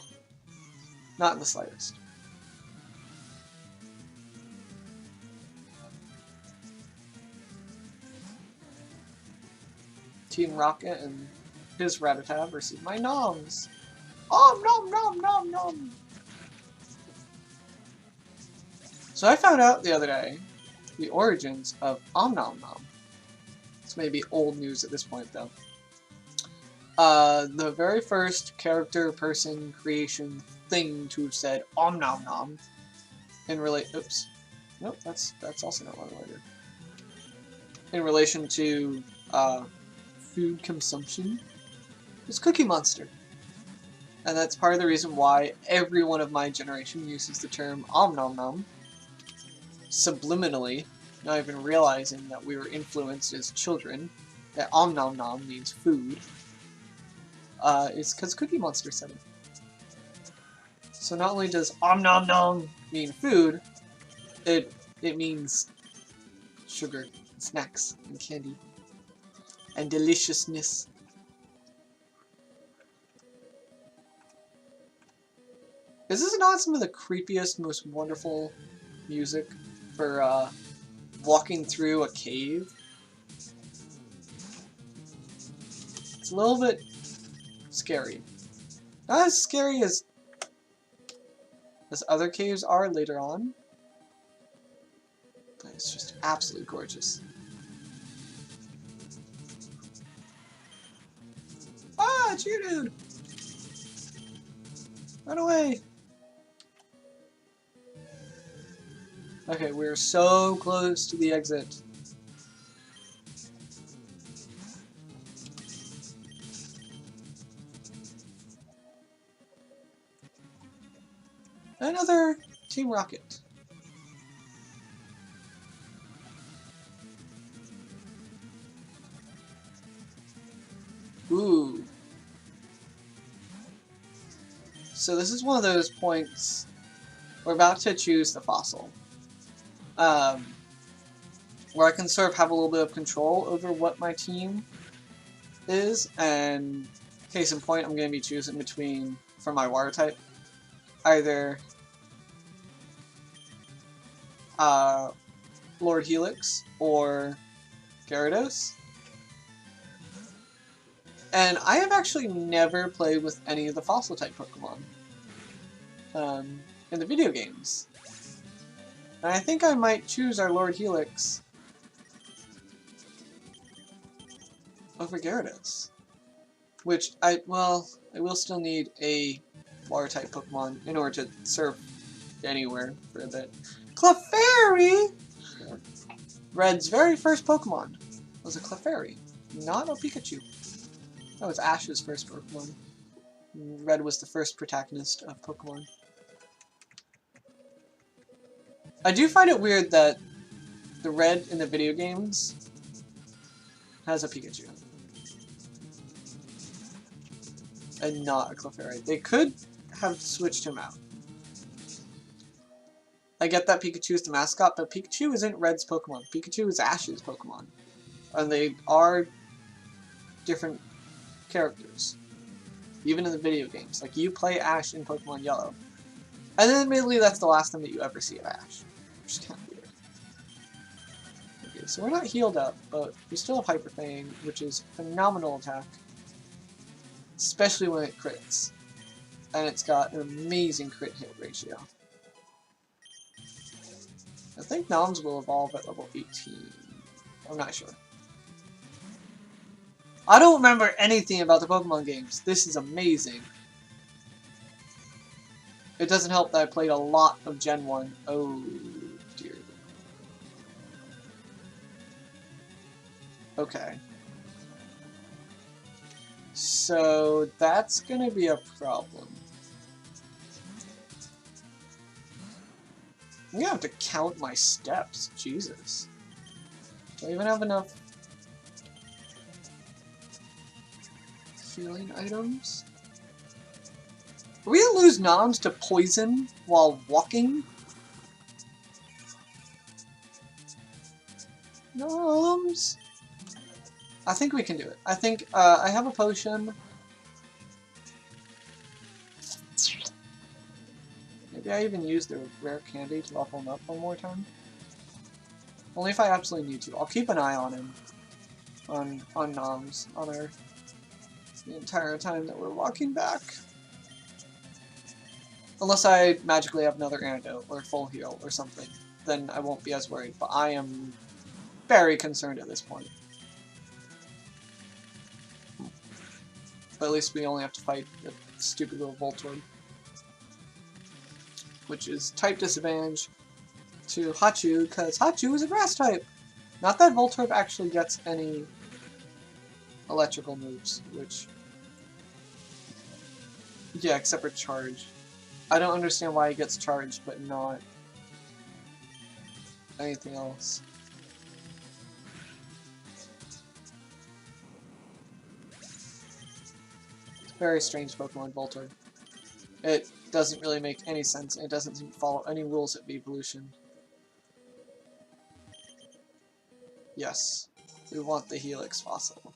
Not in the slightest. Team Rocket and his Rattata versus my Noms. Om nom nom nom nom. So I found out the other day the origins of Om nom nom. This may be old news at this point though. The very first character, person, creation thing to have said Om nom nom in oops. Nope, that's also not what I wanted. In relation to food consumption is Cookie Monster. And that's part of the reason why every one of my generation uses the term Om Nom Nom subliminally, not even realizing that we were influenced as children, that Om Nom Nom means food. It's because Cookie Monster said it. So not only does Om Nom Nom mean food, it means sugar, and snacks, and candy, and deliciousness. Is this not some of the creepiest, most wonderful music for walking through a cave? It's a little bit scary. Not as scary as other caves are later on, but it's just absolutely gorgeous. Ah, it's you, dude! Run away! Okay, we're so close to the exit. Another Team Rocket. Ooh. So this is one of those points. We're about to choose the fossil. Where I can sort of have a little bit of control over what my team is, and case in point, I'm going to be choosing between, for my water type, either Lord Helix or Gyarados. And I have actually never played with any of the fossil type Pokemon in the video games. And I think I might choose our Lord Helix over Gyarados. Which, I will still need a water type Pokemon in order to surf anywhere for a bit. Clefairy! Red's very first Pokemon was a Clefairy, not a Pikachu. That was Ash's first Pokemon. Red was the first protagonist of Pokemon. I do find it weird that the Red in the video games has a Pikachu. And not a Clefairy. They could have switched him out. I get that Pikachu is the mascot, but Pikachu isn't Red's Pokemon. Pikachu is Ash's Pokemon. And they are different characters. Even in the video games. Like, you play Ash in Pokemon Yellow. And then admittedly, that's the last time that you ever see of Ash. Which is kind of weird. Okay, so we're not healed up, but we still have Hyper Fang, which is phenomenal attack. Especially when it crits. And it's got an amazing crit hit ratio. I think Noms will evolve at level 18. I'm not sure. I don't remember anything about the Pokemon games. This is amazing. It doesn't help that I played a lot of Gen 1. Oh dear. Okay. So that's gonna be a problem. I'm gonna have to count my steps. Jesus. Do I even have enough healing items? Are we gonna lose Noms to poison while walking? Noms? I think we can do it. I think I have a potion. Maybe I even use the rare candy to level him up one more time. Only if I absolutely need to. I'll keep an eye on him. On Noms. On her. The entire time that we're walking back. Unless I magically have another antidote or full heal or something. Then I won't be as worried. But I am very concerned at this point. But at least we only have to fight the stupid little Voltorb. Which is type disadvantage to Hachu, because Hachu is a grass type! Not that Voltorb actually gets any electrical moves, which... Yeah, except for charge. I don't understand why he gets charged, but not anything else. Very strange Pokemon, Voltorb. It doesn't really make any sense, and it doesn't follow any rules of evolution. Yes, we want the Helix fossil.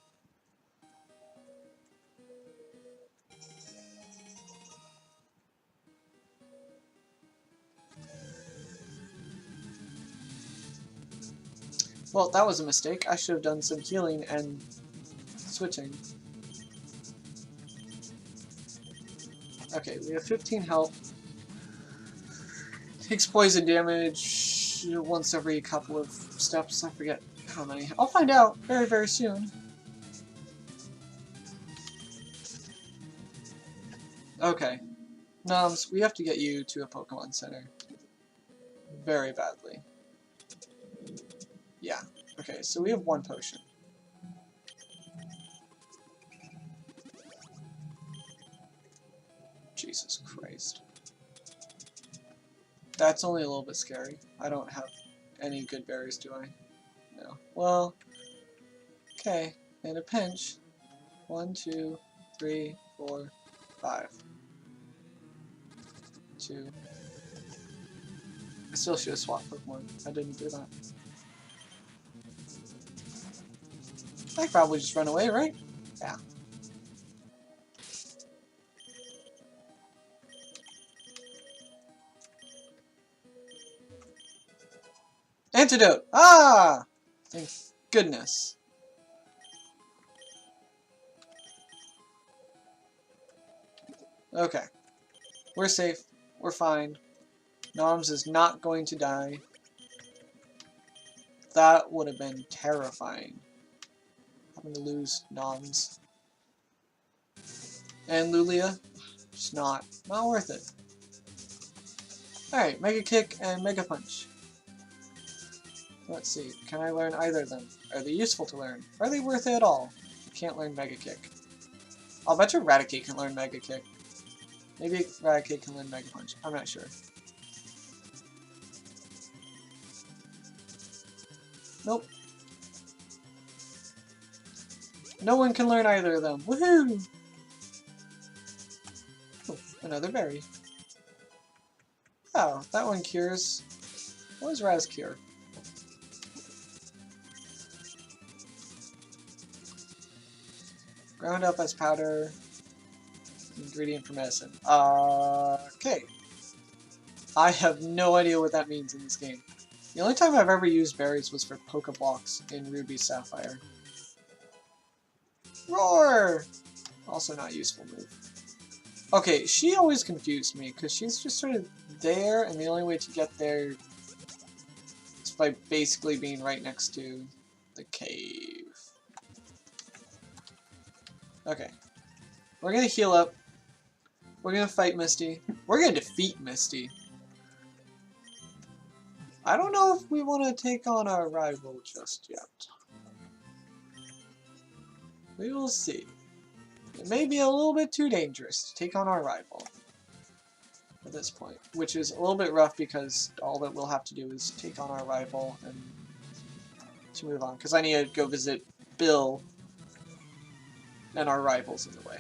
Well, that was a mistake. I should have done some healing and switching. Okay, we have 15 health. Takes poison damage once every couple of steps. I forget how many. I'll find out very, very soon. Okay. Noms, we have to get you to a Pokemon Center. Very badly. Yeah. Okay, so we have one potion. Jesus Christ. That's only a little bit scary. I don't have any good berries, do I? No. Well, okay. In a pinch. 1, 2, 3, 4, 5. 2. I still should have swapped Pokemon. I didn't do that. I could probably just run away, right? Yeah. Antidote! Ah! Thank goodness. Okay. We're safe. We're fine. Noms is not going to die. That would have been terrifying. Having to lose Noms. And Lulia? Just not worth it. Alright, Mega Kick and Mega Punch. Let's see, can I learn either of them? Are they useful to learn? Are they worth it at all? I can't learn Mega Kick. I'll bet you Raticate can learn Mega Kick. Maybe Raticate can learn Mega Punch. I'm not sure. Nope. No one can learn either of them. Woohoo! Oh, another berry. Oh, that one cures. What was Raz cure? Ground up as powder. Ingredient for medicine. Okay. I have no idea what that means in this game. The only time I've ever used berries was for Pokeblocks in Ruby Sapphire. Roar! Also not a useful move. Okay, she always confused me, because she's just sort of there, and the only way to get there is by basically being right next to the cave. Okay. We're gonna heal up. We're gonna fight Misty. We're gonna defeat Misty. I don't know if we want to take on our rival just yet. We will see. It may be a little bit too dangerous to take on our rival at this point, which is a little bit rough because all that we'll have to do is take on our rival and to move on, because I need to go visit Bill and our rivals in the way.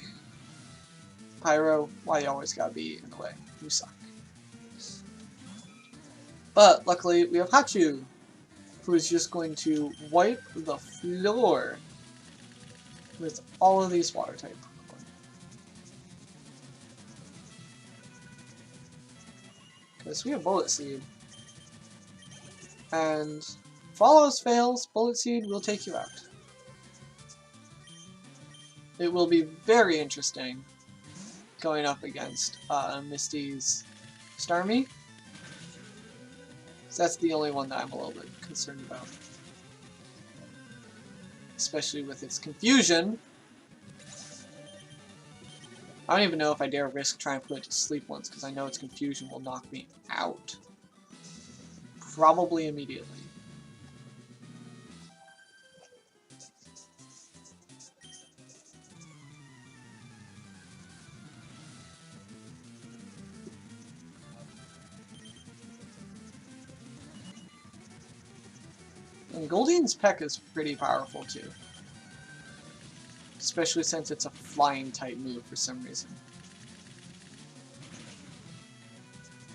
Pyro, why you always gotta be in the way? You suck. But luckily we have Hachu, who is just going to wipe the floor with all of these water type Pokemon. Because we have Bullet Seed. And if all else fails, Bullet Seed will take you out. It will be very interesting going up against Misty's Starmie. So that's the only one that I'm a little bit concerned about. Especially with its confusion. I don't even know if I dare risk trying to put it to sleep once, because I know its confusion will knock me out. Probably immediately. And Goldine's Peck is pretty powerful too. Especially since it's a flying type move for some reason.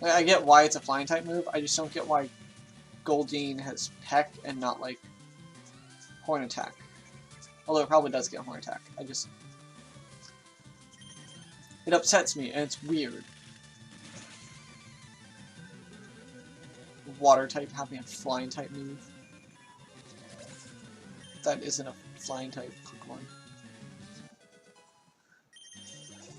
I get why it's a flying type move, I just don't get why Goldeen has Peck and not like Horn Attack. Although it probably does get Horn Attack. It upsets me and it's weird. Water type having a flying type move. That isn't a flying type Pokemon.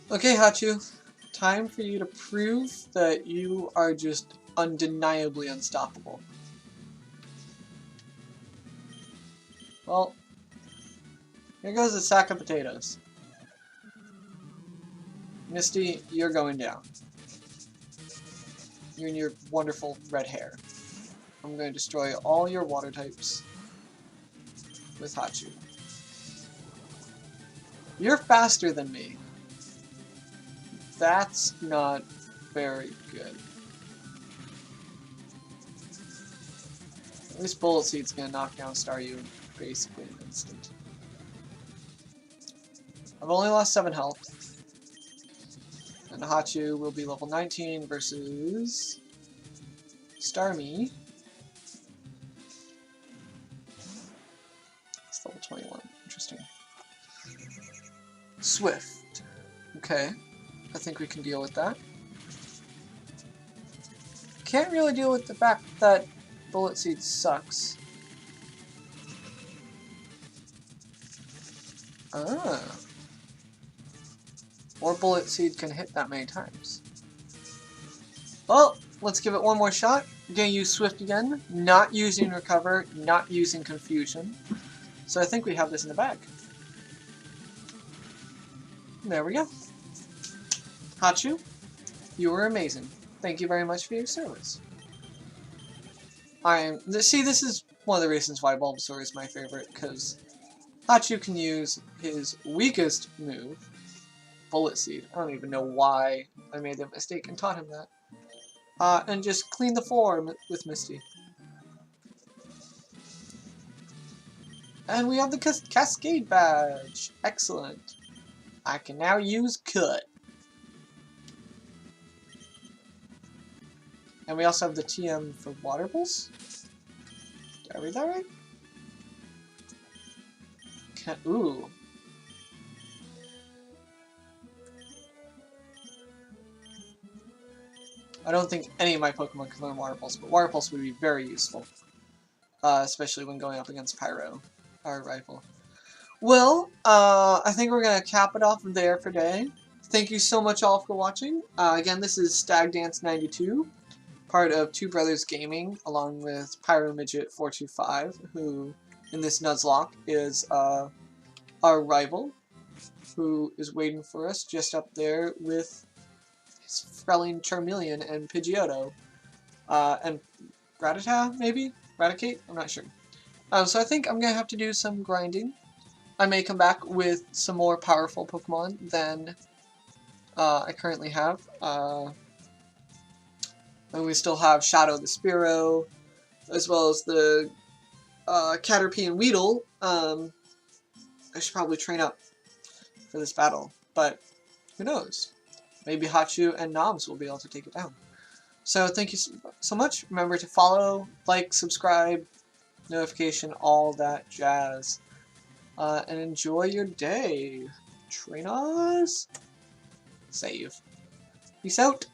Okay, Hachu. Time for you to prove that you are just undeniably unstoppable. Well, here goes a sack of potatoes. Misty, you're going down. You and your wonderful red hair. I'm going to destroy all your water types with Hachu. You're faster than me. That's not very good. At least Bullet Seed's gonna knock down Staryu basically in an instant. I've only lost 7 health. And Hachu will be level 19 versus Starmie. It's level 21. Interesting. Swift. Okay. I think we can deal with that. Can't really deal with the fact that Bullet Seed sucks. Ah. Or Bullet Seed can hit that many times. Well, let's give it one more shot. I'm gonna use Swift again, not using Recover, not using Confusion. So I think we have this in the bag. There we go. Hachu, you were amazing. Thank you very much for your service. See, this is one of the reasons why Bulbasaur is my favorite, because Hachu can use his weakest move, Bullet Seed. I don't even know why I made that mistake and taught him that. And just clean the floor with Misty. And we have the Cascade Badge. Excellent. I can now use Cut. And we also have the TM for Water Pulse. Did I read that right? Ooh. I don't think any of my Pokemon can learn Water Pulse, but Water Pulse would be very useful. Especially when going up against Pyro, our rival. Well, I think we're going to cap it off there for today. Thank you so much all for watching. Again, this is StagDance92, part of Two Brothers Gaming, along with PyroMidget425, who, in this Nuzlocke, is our rival, who is waiting for us just up there with his Frelling Charmeleon and Pidgeotto. And Rattata, maybe? Raticate? I'm not sure. So I think I'm going to have to do some grinding. I may come back with some more powerful Pokemon than I currently have. And we still have Shadow the Spearow, as well as the Caterpie and Weedle. I should probably train up for this battle, but who knows? Maybe Hachu and Noms will be able to take it down. So thank you so much. Remember to follow, like, subscribe, notification, all that jazz. And enjoy your day. Trainers! Save. Peace out.